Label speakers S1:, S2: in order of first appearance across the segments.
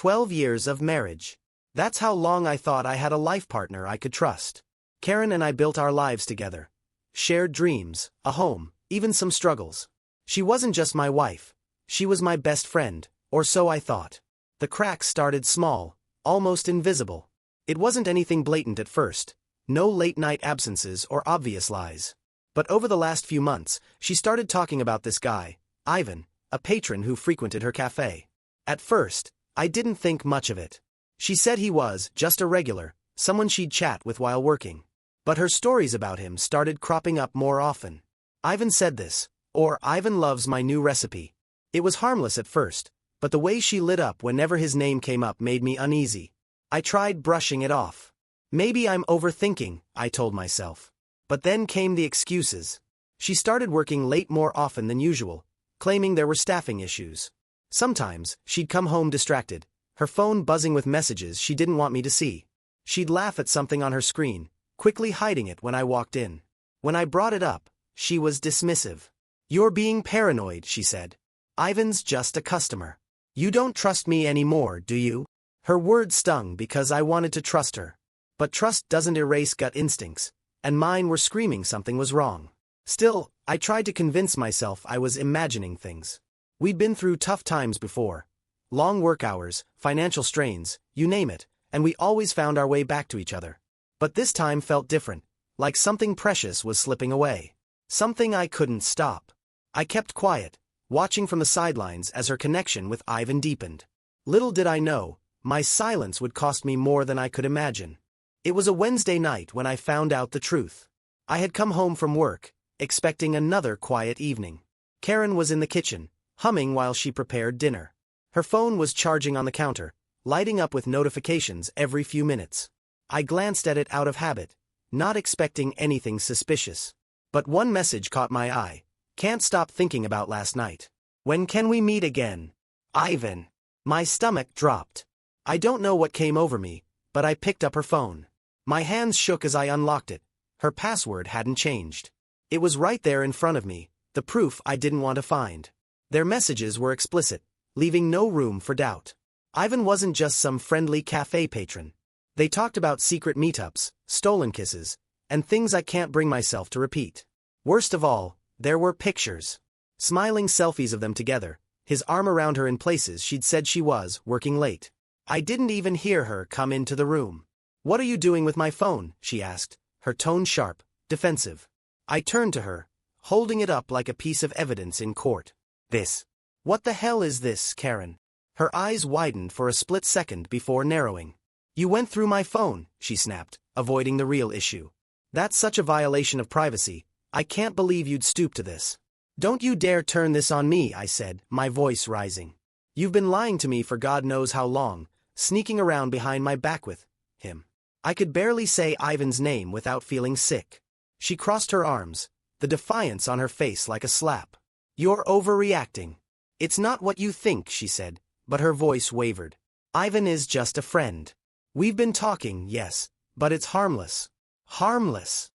S1: 12 years of marriage. That's how long I thought I had a life partner I could trust. Karen and I built our lives together. Shared dreams, a home, even some struggles. She wasn't just my wife. She was my best friend, or so I thought. The cracks started small, almost invisible. It wasn't anything blatant at first. No late-night absences or obvious lies. But over the last few months, she started talking about this guy, Ivan, a patron who frequented her cafe. At first, I didn't think much of it. She said he was just a regular, someone she'd chat with while working. But her stories about him started cropping up more often. Ivan said this, or Ivan loves my new recipe. It was harmless at first, but the way she lit up whenever his name came up made me uneasy. I tried brushing it off. Maybe I'm overthinking, I told myself. But then came the excuses. She started working late more often than usual, claiming there were staffing issues. Sometimes, she'd come home distracted, her phone buzzing with messages she didn't want me to see. She'd laugh at something on her screen, quickly hiding it when I walked in. When I brought it up, she was dismissive. "You're being paranoid," she said. "Ivan's just a customer. You don't trust me anymore, do you?" Her words stung because I wanted to trust her. But trust doesn't erase gut instincts, and mine were screaming something was wrong. Still, I tried to convince myself I was imagining things. We'd been through tough times before. Long work hours, financial strains, you name it, and we always found our way back to each other. But this time felt different, like something precious was slipping away. Something I couldn't stop. I kept quiet, watching from the sidelines as her connection with Ivan deepened. Little did I know, my silence would cost me more than I could imagine. It was a Wednesday night when I found out the truth. I had come home from work, expecting another quiet evening. Karen was in the kitchen, humming while she prepared dinner. Her phone was charging on the counter, lighting up with notifications every few minutes. I glanced at it out of habit, not expecting anything suspicious. But one message caught my eye. "Can't stop thinking about last night. When can we meet again? Ivan." My stomach dropped. I don't know what came over me, but I picked up her phone. My hands shook as I unlocked it. Her password hadn't changed. It was right there in front of me, the proof I didn't want to find. Their messages were explicit, leaving no room for doubt. Ivan wasn't just some friendly cafe patron. They talked about secret meetups, stolen kisses, and things I can't bring myself to repeat. Worst of all, there were pictures. Smiling selfies of them together, his arm around her in places she'd said she was working late. I didn't even hear her come into the room. "What are you doing with my phone?" she asked, her tone sharp, defensive. I turned to her, holding it up like a piece of evidence in court. "This. What the hell is this, Karen?" Her eyes widened for a split second before narrowing. "You went through my phone," she snapped, avoiding the real issue. "That's such a violation of privacy. I can't believe you'd stoop to this." "Don't you dare turn this on me," I said, my voice rising. "You've been lying to me for God knows how long, sneaking around behind my back with him." I could barely say Ivan's name without feeling sick. She crossed her arms, the defiance on her face like a slap. "You're overreacting. It's not what you think," she said, but her voice wavered. "Ivan is just a friend. We've been talking, yes, but it's harmless." "Harmless?"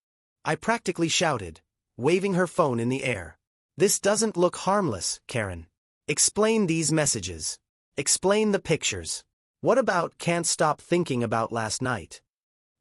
S1: I practically shouted, waving her phone in the air. "This doesn't look harmless, Karen. Explain these messages. Explain the pictures. What about can't stop thinking about last night?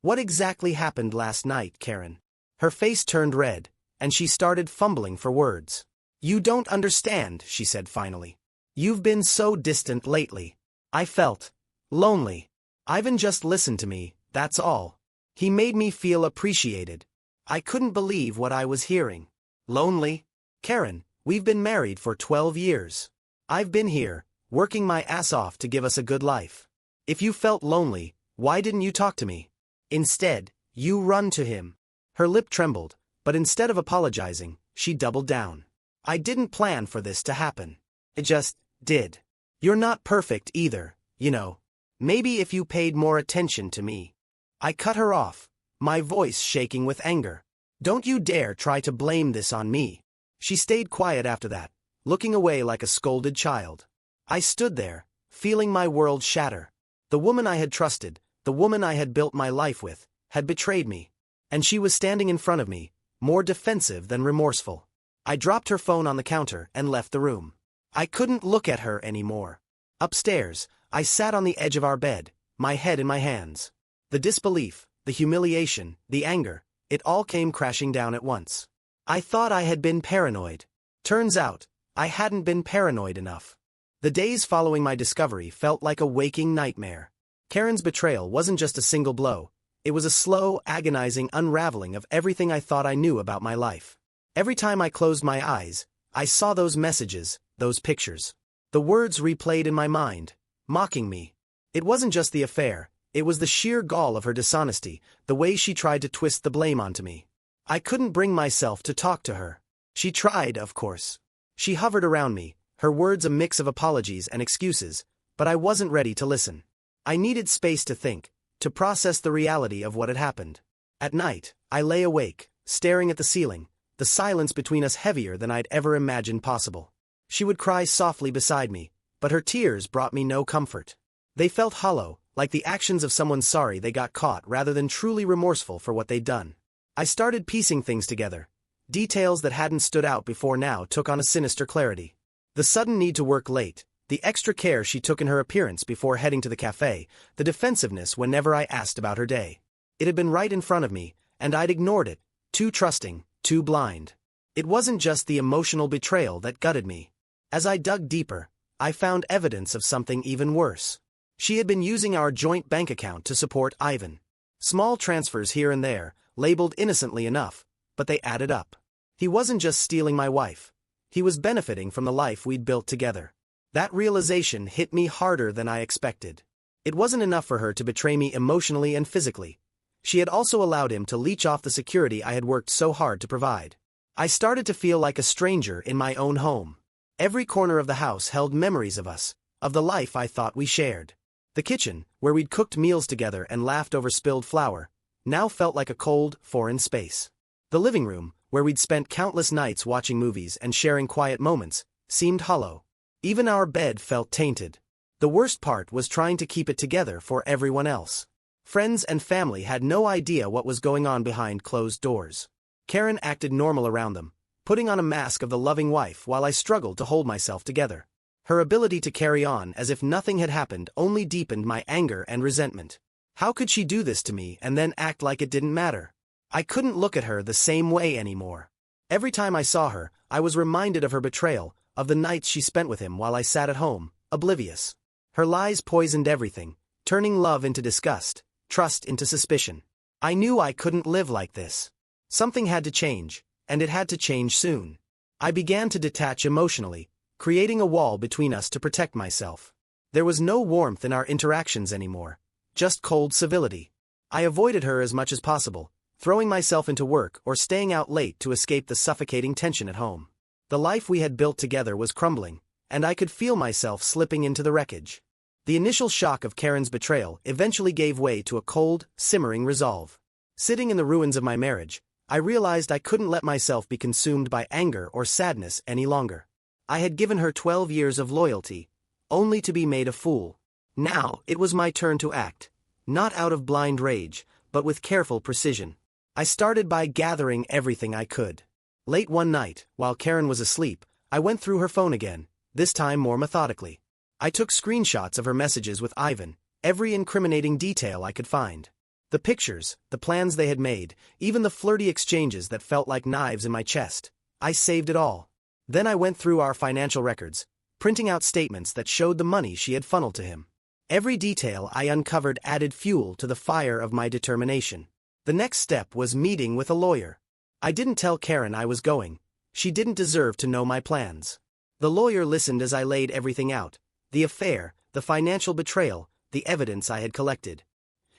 S1: What exactly happened last night, Karen?" Her face turned red, and she started fumbling for words. "You don't understand," she said finally. "You've been so distant lately. I felt lonely. Ivan just listened to me, that's all. He made me feel appreciated. I couldn't believe what I was hearing. Lonely? Karen, we've been married for 12 years. I've been here, working my ass off to give us a good life. If you felt lonely, why didn't you talk to me? Instead, you run to him." Her lip trembled, but instead of apologizing, she doubled down. "I didn't plan for this to happen. It just did. You're not perfect either, you know. Maybe if you paid more attention to me." I cut her off, my voice shaking with anger. "Don't you dare try to blame this on me." She stayed quiet after that, looking away like a scolded child. I stood there, feeling my world shatter. The woman I had trusted, the woman I had built my life with, had betrayed me. And she was standing in front of me, more defensive than remorseful. I dropped her phone on the counter and left the room. I couldn't look at her anymore. Upstairs, I sat on the edge of our bed, my head in my hands. The disbelief, the humiliation, the anger, it all came crashing down at once. I thought I had been paranoid. Turns out, I hadn't been paranoid enough. The days following my discovery felt like a waking nightmare. Karen's betrayal wasn't just a single blow. It was a slow, agonizing unraveling of everything I thought I knew about my life. Every time I closed my eyes, I saw those messages, those pictures. The words replayed in my mind, mocking me. It wasn't just the affair, it was the sheer gall of her dishonesty, the way she tried to twist the blame onto me. I couldn't bring myself to talk to her. She tried, of course. She hovered around me, her words a mix of apologies and excuses, but I wasn't ready to listen. I needed space to think, to process the reality of what had happened. At night, I lay awake, staring at the ceiling, the silence between us heavier than I'd ever imagined possible. She would cry softly beside me, but her tears brought me no comfort. They felt hollow, like the actions of someone sorry they got caught rather than truly remorseful for what they'd done. I started piecing things together. Details that hadn't stood out before now took on a sinister clarity. The sudden need to work late, the extra care she took in her appearance before heading to the cafe, the defensiveness whenever I asked about her day. It had been right in front of me, and I'd ignored it, too trusting, too blind. It wasn't just the emotional betrayal that gutted me. As I dug deeper, I found evidence of something even worse. She had been using our joint bank account to support Ivan. Small transfers here and there, labeled innocently enough, but they added up. He wasn't just stealing my wife. He was benefiting from the life we'd built together. That realization hit me harder than I expected. It wasn't enough for her to betray me emotionally and physically. She had also allowed him to leech off the security I had worked so hard to provide. I started to feel like a stranger in my own home. Every corner of the house held memories of us, of the life I thought we shared. The kitchen, where we'd cooked meals together and laughed over spilled flour, now felt like a cold, foreign space. The living room, where we'd spent countless nights watching movies and sharing quiet moments, seemed hollow. Even our bed felt tainted. The worst part was trying to keep it together for everyone else. Friends and family had no idea what was going on behind closed doors. Karen acted normal around them, putting on a mask of the loving wife while I struggled to hold myself together. Her ability to carry on as if nothing had happened only deepened my anger and resentment. How could she do this to me and then act like it didn't matter? I couldn't look at her the same way anymore. Every time I saw her, I was reminded of her betrayal, of the nights she spent with him while I sat at home, oblivious. Her lies poisoned everything, turning love into disgust, trust into suspicion. I knew I couldn't live like this. Something had to change, and it had to change soon. I began to detach emotionally, creating a wall between us to protect myself. There was no warmth in our interactions anymore, just cold civility. I avoided her as much as possible, throwing myself into work or staying out late to escape the suffocating tension at home. The life we had built together was crumbling, and I could feel myself slipping into the wreckage. The initial shock of Karen's betrayal eventually gave way to a cold, simmering resolve. Sitting in the ruins of my marriage, I realized I couldn't let myself be consumed by anger or sadness any longer. I had given her 12 years of loyalty, only to be made a fool. Now, it was my turn to act, not out of blind rage, but with careful precision. I started by gathering everything I could. Late one night, while Karen was asleep, I went through her phone again, this time more methodically. I took screenshots of her messages with Ivan, every incriminating detail I could find. The pictures, the plans they had made, even the flirty exchanges that felt like knives in my chest. I saved it all. Then I went through our financial records, printing out statements that showed the money she had funneled to him. Every detail I uncovered added fuel to the fire of my determination. The next step was meeting with a lawyer. I didn't tell Karen I was going. She didn't deserve to know my plans. The lawyer listened as I laid everything out, the affair, the financial betrayal, the evidence I had collected.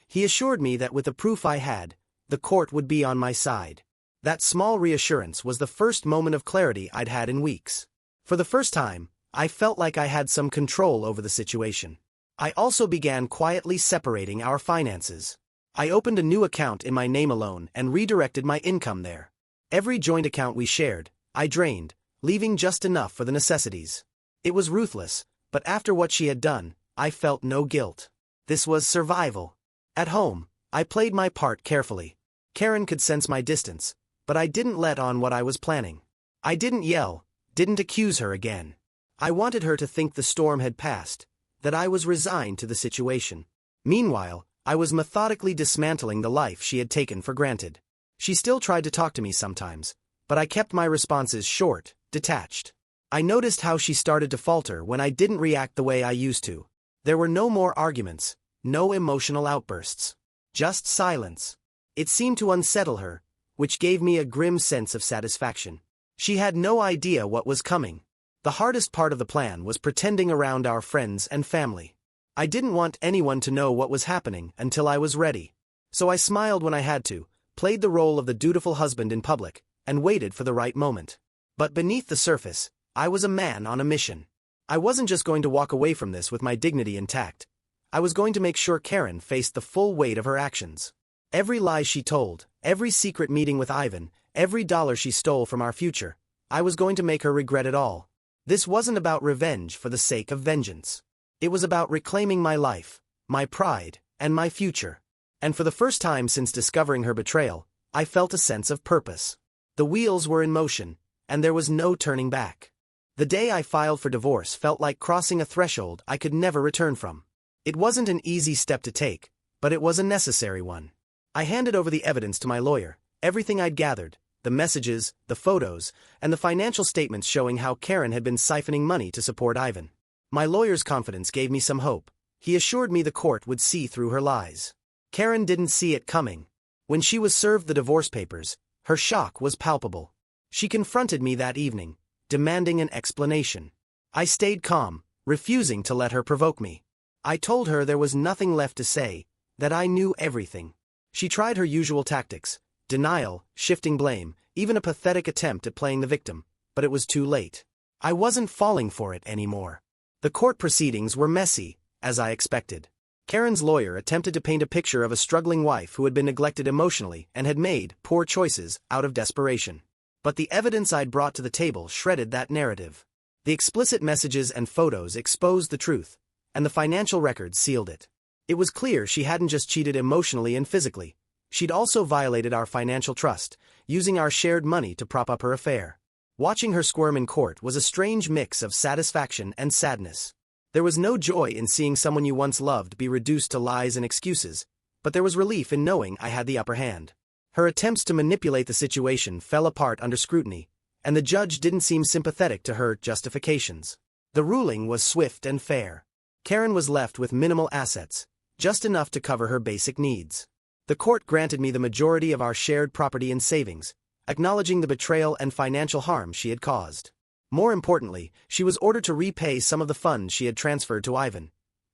S1: He assured me that with the proof I had, the court would be on my side. That small reassurance was the first moment of clarity I'd had in weeks. For the first time, I felt like I had some control over the situation. I also began quietly separating our finances. I opened a new account in my name alone and redirected my income there. Every joint account we shared, I drained, leaving just enough for the necessities. It was ruthless, but after what she had done, I felt no guilt. This was survival. At home, I played my part carefully. Karen could sense my distance, but I didn't let on what I was planning. I didn't yell, didn't accuse her again. I wanted her to think the storm had passed, that I was resigned to the situation. Meanwhile, I was methodically dismantling the life she had taken for granted. She still tried to talk to me sometimes, but I kept my responses short, detached. I noticed how she started to falter when I didn't react the way I used to. There were no more arguments, no emotional outbursts. Just silence. It seemed to unsettle her, which gave me a grim sense of satisfaction. She had no idea what was coming. The hardest part of the plan was pretending around our friends and family. I didn't want anyone to know what was happening until I was ready. So I smiled when I had to, played the role of the dutiful husband in public, and waited for the right moment. But beneath the surface, I was a man on a mission. I wasn't just going to walk away from this with my dignity intact. I was going to make sure Karen faced the full weight of her actions. Every lie she told, every secret meeting with Ivan, every dollar she stole from our future, I was going to make her regret it all. This wasn't about revenge for the sake of vengeance. It was about reclaiming my life, my pride, and my future. And for the first time since discovering her betrayal, I felt a sense of purpose. The wheels were in motion, and there was no turning back. The day I filed for divorce felt like crossing a threshold I could never return from. It wasn't an easy step to take, but it was a necessary one. I handed over the evidence to my lawyer, everything I'd gathered, the messages, the photos, and the financial statements showing how Karen had been siphoning money to support Ivan. My lawyer's confidence gave me some hope. He assured me the court would see through her lies. Karen didn't see it coming. When she was served the divorce papers, her shock was palpable. She confronted me that evening, demanding an explanation. I stayed calm, refusing to let her provoke me. I told her there was nothing left to say, that I knew everything. She tried her usual tactics, denial, shifting blame, even a pathetic attempt at playing the victim, but it was too late. I wasn't falling for it anymore. The court proceedings were messy, as I expected. Karen's lawyer attempted to paint a picture of a struggling wife who had been neglected emotionally and had made poor choices out of desperation. But the evidence I'd brought to the table shredded that narrative. The explicit messages and photos exposed the truth, and the financial records sealed it. It was clear she hadn't just cheated emotionally and physically. She'd also violated our financial trust, using our shared money to prop up her affair. Watching her squirm in court was a strange mix of satisfaction and sadness. There was no joy in seeing someone you once loved be reduced to lies and excuses, but there was relief in knowing I had the upper hand. Her attempts to manipulate the situation fell apart under scrutiny, and the judge didn't seem sympathetic to her justifications. The ruling was swift and fair. Karen was left with minimal assets, just enough to cover her basic needs. The court granted me the majority of our shared property and savings, acknowledging the betrayal and financial harm she had caused. More importantly, she was ordered to repay some of the funds she had transferred to Ivan,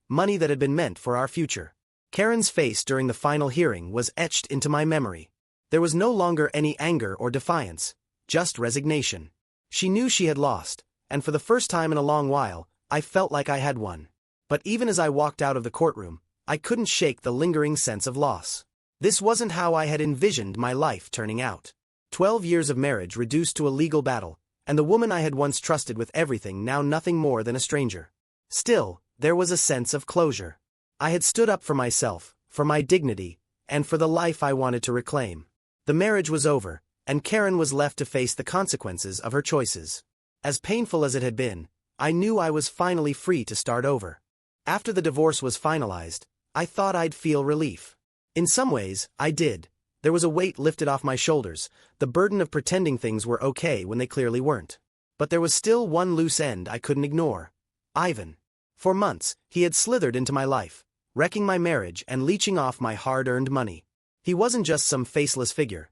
S1: money that had been meant for our future. Karen's face during the final hearing was etched into my memory. There was no longer any anger or defiance, just resignation. She knew she had lost, and for the first time in a long while, I felt like I had won. But even as I walked out of the courtroom, I couldn't shake the lingering sense of loss. This wasn't how I had envisioned my life turning out. 12 years of marriage reduced to a legal battle, and the woman I had once trusted with everything now nothing more than a stranger. Still, there was a sense of closure. I had stood up for myself, for my dignity, and for the life I wanted to reclaim. The marriage was over, and Karen was left to face the consequences of her choices. As painful as it had been, I knew I was finally free to start over. After the divorce was finalized, I thought I'd feel relief. In some ways, I did. There was a weight lifted off my shoulders, the burden of pretending things were okay when they clearly weren't. But there was still one loose end I couldn't ignore. Ivan. For months, he had slithered into my life, wrecking my marriage and leeching off my hard-earned money. He wasn't just some faceless figure.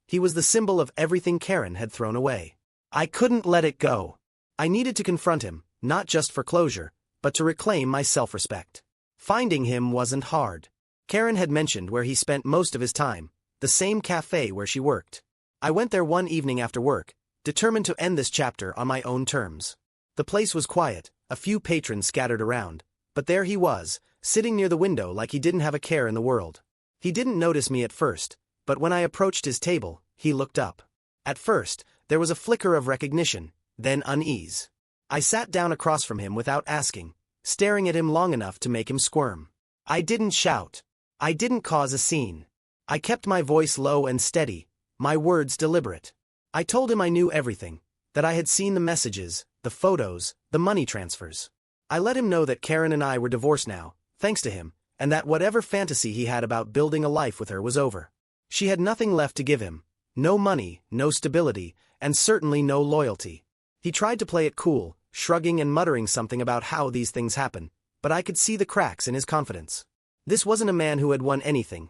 S1: He was the symbol of everything Karen had thrown away. I couldn't let it go. I needed to confront him, not just for closure, but to reclaim my self-respect. Finding him wasn't hard. Karen had mentioned where he spent most of his time, the same cafe where she worked. I went there one evening after work, determined to end this chapter on my own terms. The place was quiet, a few patrons scattered around, but there he was, sitting near the window like he didn't have a care in the world. He didn't notice me at first, but when I approached his table, he looked up. At first, there was a flicker of recognition, then unease. I sat down across from him without asking, staring at him long enough to make him squirm. I didn't shout. I didn't cause a scene. I kept my voice low and steady, my words deliberate. I told him I knew everything, that I had seen the messages, the photos, the money transfers. I let him know that Karen and I were divorced now, thanks to him, and that whatever fantasy he had about building a life with her was over. She had nothing left to give him. No money, no stability, and certainly no loyalty. He tried to play it cool, shrugging and muttering something about how these things happen, but I could see the cracks in his confidence. This wasn't a man who had won anything.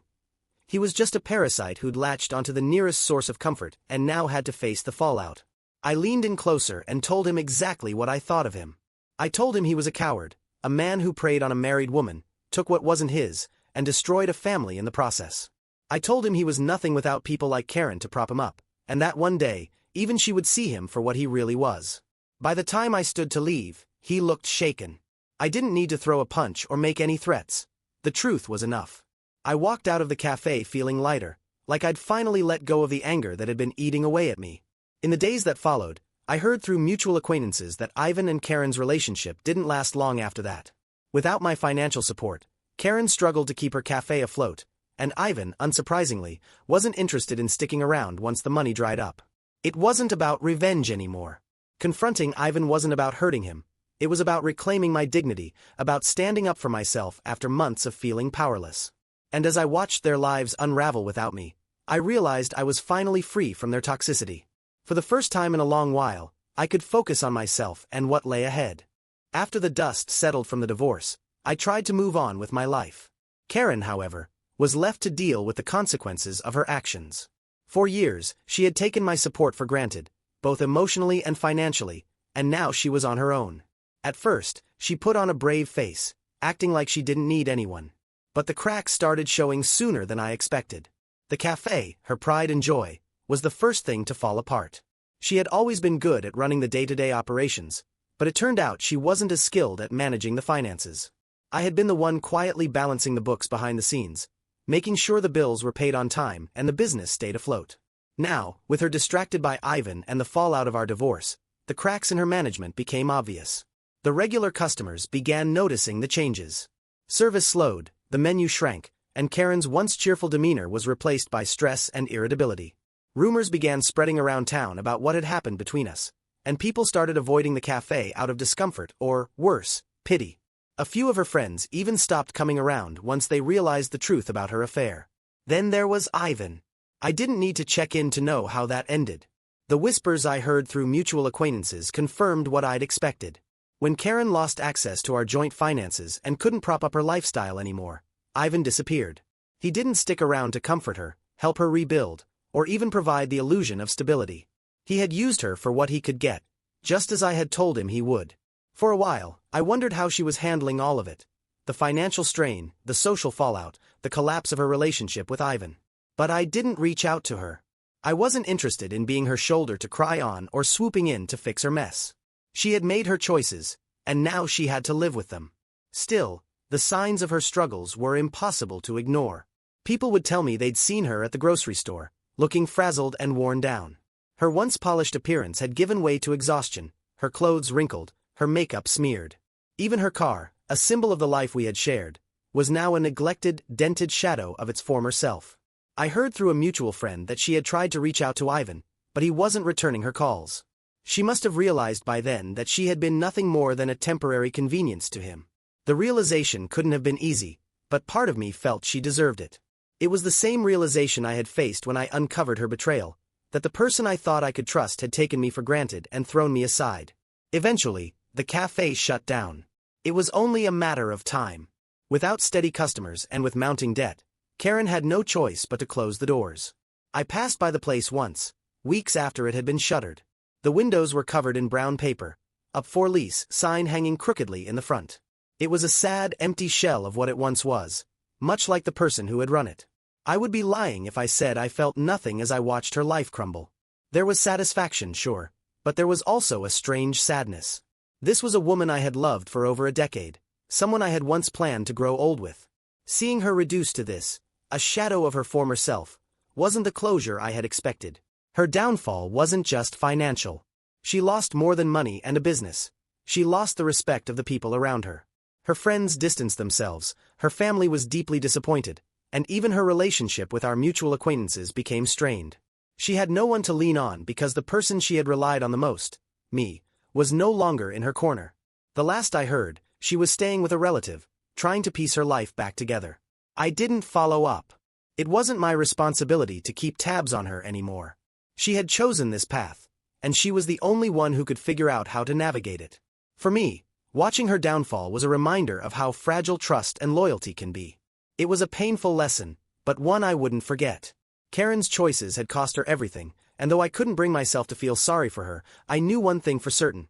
S1: He was just a parasite who'd latched onto the nearest source of comfort and now had to face the fallout. I leaned in closer and told him exactly what I thought of him. I told him he was a coward, a man who preyed on a married woman, took what wasn't his, and destroyed a family in the process. I told him he was nothing without people like Karen to prop him up, and that one day, even she would see him for what he really was. By the time I stood to leave, he looked shaken. I didn't need to throw a punch or make any threats. The truth was enough. I walked out of the cafe feeling lighter, like I'd finally let go of the anger that had been eating away at me. In the days that followed, I heard through mutual acquaintances that Ivan and Karen's relationship didn't last long after that. Without my financial support, Karen struggled to keep her cafe afloat, and Ivan, unsurprisingly, wasn't interested in sticking around once the money dried up. It wasn't about revenge anymore. Confronting Ivan wasn't about hurting him. It was about reclaiming my dignity, about standing up for myself after months of feeling powerless. And as I watched their lives unravel without me, I realized I was finally free from their toxicity. For the first time in a long while, I could focus on myself and what lay ahead. After the dust settled from the divorce, I tried to move on with my life. Karen, however, was left to deal with the consequences of her actions. For years, she had taken my support for granted, both emotionally and financially, and now she was on her own. At first, she put on a brave face, acting like she didn't need anyone. But the cracks started showing sooner than I expected. The cafe, her pride and joy, was the first thing to fall apart. She had always been good at running the day-to-day operations, but it turned out she wasn't as skilled at managing the finances. I had been the one quietly balancing the books behind the scenes, making sure the bills were paid on time and the business stayed afloat. Now, with her distracted by Ivan and the fallout of our divorce, the cracks in her management became obvious. The regular customers began noticing the changes. Service slowed, the menu shrank, and Karen's once cheerful demeanor was replaced by stress and irritability. Rumors began spreading around town about what had happened between us, and people started avoiding the cafe out of discomfort or, worse, pity. A few of her friends even stopped coming around once they realized the truth about her affair. Then there was Ivan. I didn't need to check in to know how that ended. The whispers I heard through mutual acquaintances confirmed what I'd expected. When Karen lost access to our joint finances and couldn't prop up her lifestyle anymore, Ivan disappeared. He didn't stick around to comfort her, help her rebuild, or even provide the illusion of stability. He had used her for what he could get, just as I had told him he would. For a while, I wondered how she was handling all of it. The financial strain, the social fallout, the collapse of her relationship with Ivan. But I didn't reach out to her. I wasn't interested in being her shoulder to cry on or swooping in to fix her mess. She had made her choices, and now she had to live with them. Still, the signs of her struggles were impossible to ignore. People would tell me they'd seen her at the grocery store, looking frazzled and worn down. Her once polished appearance had given way to exhaustion, her clothes wrinkled, her makeup smeared. Even her car, a symbol of the life we had shared, was now a neglected, dented shadow of its former self. I heard through a mutual friend that she had tried to reach out to Ivan, but he wasn't returning her calls. She must have realized by then that she had been nothing more than a temporary convenience to him. The realization couldn't have been easy, but part of me felt she deserved it. It was the same realization I had faced when I uncovered her betrayal, that the person I thought I could trust had taken me for granted and thrown me aside. Eventually, the cafe shut down. It was only a matter of time. Without steady customers and with mounting debt, Karen had no choice but to close the doors. I passed by the place once, weeks after it had been shuttered. The windows were covered in brown paper, up for lease sign hanging crookedly in the front. It was a sad, empty shell of what it once was, much like the person who had run it. I would be lying if I said I felt nothing as I watched her life crumble. There was satisfaction, sure, but there was also a strange sadness. This was a woman I had loved for over a decade, someone I had once planned to grow old with. Seeing her reduced to this, a shadow of her former self, wasn't the closure I had expected. Her downfall wasn't just financial. She lost more than money and a business. She lost the respect of the people around her. Her friends distanced themselves, her family was deeply disappointed, and even her relationship with our mutual acquaintances became strained. She had no one to lean on because the person she had relied on the most, me, was no longer in her corner. The last I heard, She was staying with a relative, trying to piece her life back together. I didn't follow up. It wasn't my responsibility to keep tabs on her anymore. She had chosen this path, and she was the only one who could figure out how to navigate it. For me, watching her downfall was a reminder of how fragile trust and loyalty can be. It was a painful lesson, but one I wouldn't forget. Karen's choices had cost her everything, and though I couldn't bring myself to feel sorry for her, I knew one thing for certain.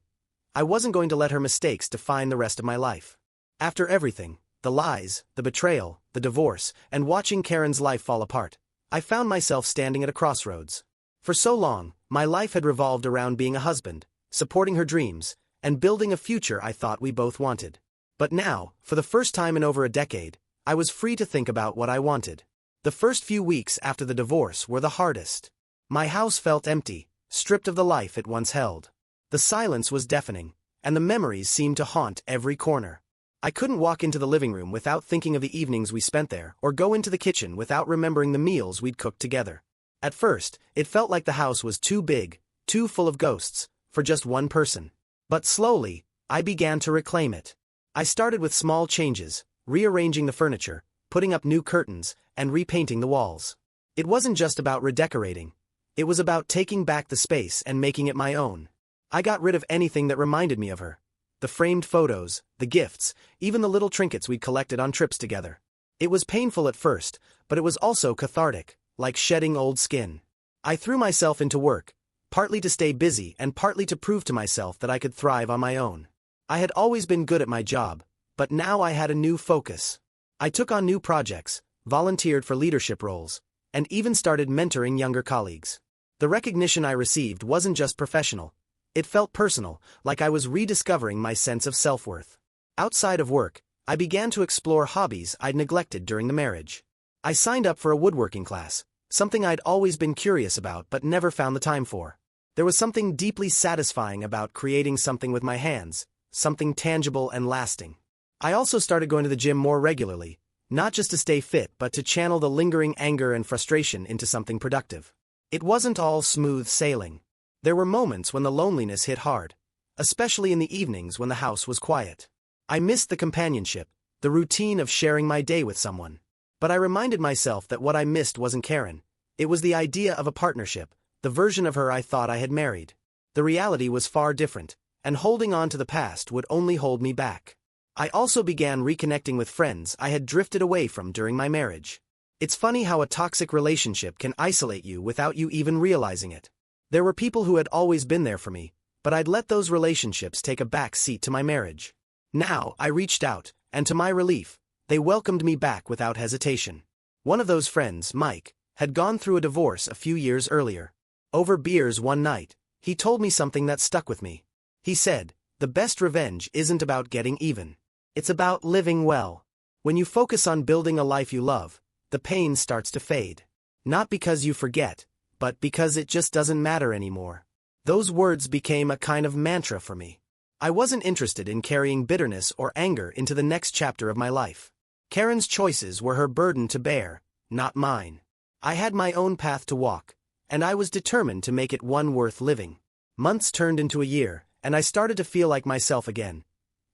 S1: I wasn't going to let her mistakes define the rest of my life. After everything, the lies, the betrayal, the divorce, and watching Karen's life fall apart, I found myself standing at a crossroads. For so long, my life had revolved around being a husband, supporting her dreams, and building a future I thought we both wanted. But now, for the first time in over a decade, I was free to think about what I wanted. The first few weeks after the divorce were the hardest. My house felt empty, stripped of the life it once held. The silence was deafening, and the memories seemed to haunt every corner. I couldn't walk into the living room without thinking of the evenings we spent there, or go into the kitchen without remembering the meals we'd cooked together. At first, it felt like the house was too big, too full of ghosts, for just one person. But slowly, I began to reclaim it. I started with small changes, rearranging the furniture, putting up new curtains, and repainting the walls. It wasn't just about redecorating. It was about taking back the space and making it my own. I got rid of anything that reminded me of her. The framed photos, the gifts, even the little trinkets we'd collected on trips together. It was painful at first, but it was also cathartic, like shedding old skin. I threw myself into work, partly to stay busy and partly to prove to myself that I could thrive on my own. I had always been good at my job, but now I had a new focus. I took on new projects, volunteered for leadership roles, and even started mentoring younger colleagues. The recognition I received wasn't just professional. It felt personal, like I was rediscovering my sense of self-worth. Outside of work, I began to explore hobbies I'd neglected during the marriage. I signed up for a woodworking class, something I'd always been curious about but never found the time for. There was something deeply satisfying about creating something with my hands, something tangible and lasting. I also started going to the gym more regularly, not just to stay fit but to channel the lingering anger and frustration into something productive. It wasn't all smooth sailing. There were moments when the loneliness hit hard, especially in the evenings when the house was quiet. I missed the companionship, the routine of sharing my day with someone. But I reminded myself that what I missed wasn't Karen. It was the idea of a partnership, the version of her I thought I had married. The reality was far different, and holding on to the past would only hold me back. I also began reconnecting with friends I had drifted away from during my marriage. It's funny how a toxic relationship can isolate you without you even realizing it. There were people who had always been there for me, but I'd let those relationships take a back seat to my marriage. Now, I reached out, and to my relief, they welcomed me back without hesitation. One of those friends, Mike, had gone through a divorce a few years earlier. Over beers one night, he told me something that stuck with me. He said, "The best revenge isn't about getting even. It's about living well. When you focus on building a life you love, the pain starts to fade. Not because you forget, but because it just doesn't matter anymore." Those words became a kind of mantra for me. I wasn't interested in carrying bitterness or anger into the next chapter of my life. Karen's choices were her burden to bear, not mine. I had my own path to walk, and I was determined to make it one worth living. Months turned into a year, and I started to feel like myself again.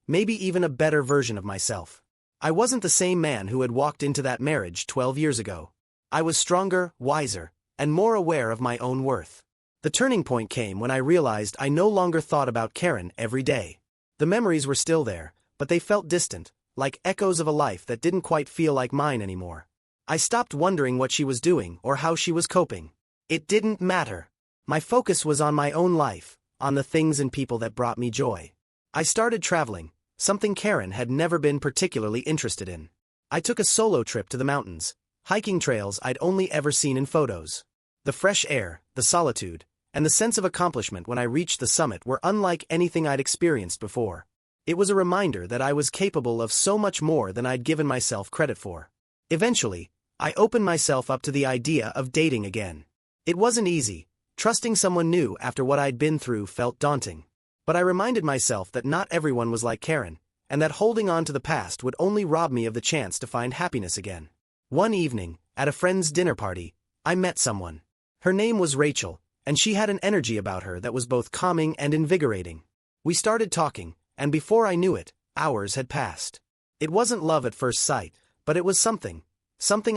S1: Maybe even a better version of myself. I wasn't the same man who had walked into that marriage 12 years ago. I was stronger, wiser, and more aware of my own worth. The turning point came when I realized I no longer thought about Karen every day. The memories were still there, but they felt distant, like echoes of a life that didn't quite feel like mine anymore. I stopped wondering what she was doing or how she was coping. It didn't matter. My focus was on my own life, on the things and people that brought me joy. I started traveling, something Karen had never been particularly interested in. I took a solo trip to the mountains, hiking trails I'd only ever seen in photos. The fresh air, the solitude, and the sense of accomplishment when I reached the summit were unlike anything I'd experienced before. It was a reminder that I was capable of so much more than I'd given myself credit for. Eventually, I opened myself up to the idea of dating again. It wasn't easy. Trusting someone new after what I'd been through felt daunting. But I reminded myself that not everyone was like Karen, and that holding on to the past would only rob me of the chance to find happiness again. One evening, at a friend's dinner party, I met someone. Her name was Rachel, and she had an energy about her that was both calming and invigorating. We started talking, and before I knew it, hours had passed. It wasn't love at first sight, but it was something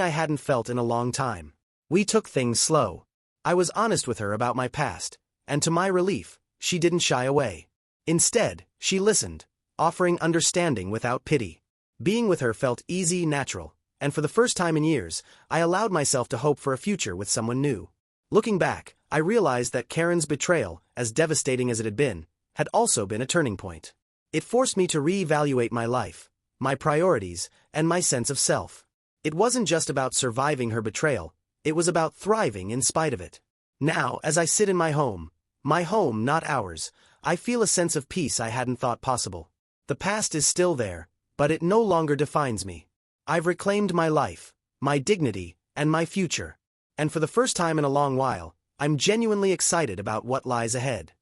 S1: I hadn't felt in a long time. We took things slow. I was honest with her about my past, and to my relief, she didn't shy away. Instead, she listened, offering understanding without pity. Being with her felt easy, natural, and for the first time in years, I allowed myself to hope for a future with someone new. Looking back, I realized that Karen's betrayal, as devastating as it had also been a turning point. It forced me to reevaluate my life, my priorities, and my sense of self. It wasn't just about surviving her betrayal, it was about thriving in spite of it. Now, as I sit in my home, not ours, I feel a sense of peace I hadn't thought possible. The past is still there, but it no longer defines me. I've reclaimed my life, my dignity, and my future. And for the first time in a long while, I'm genuinely excited about what lies ahead.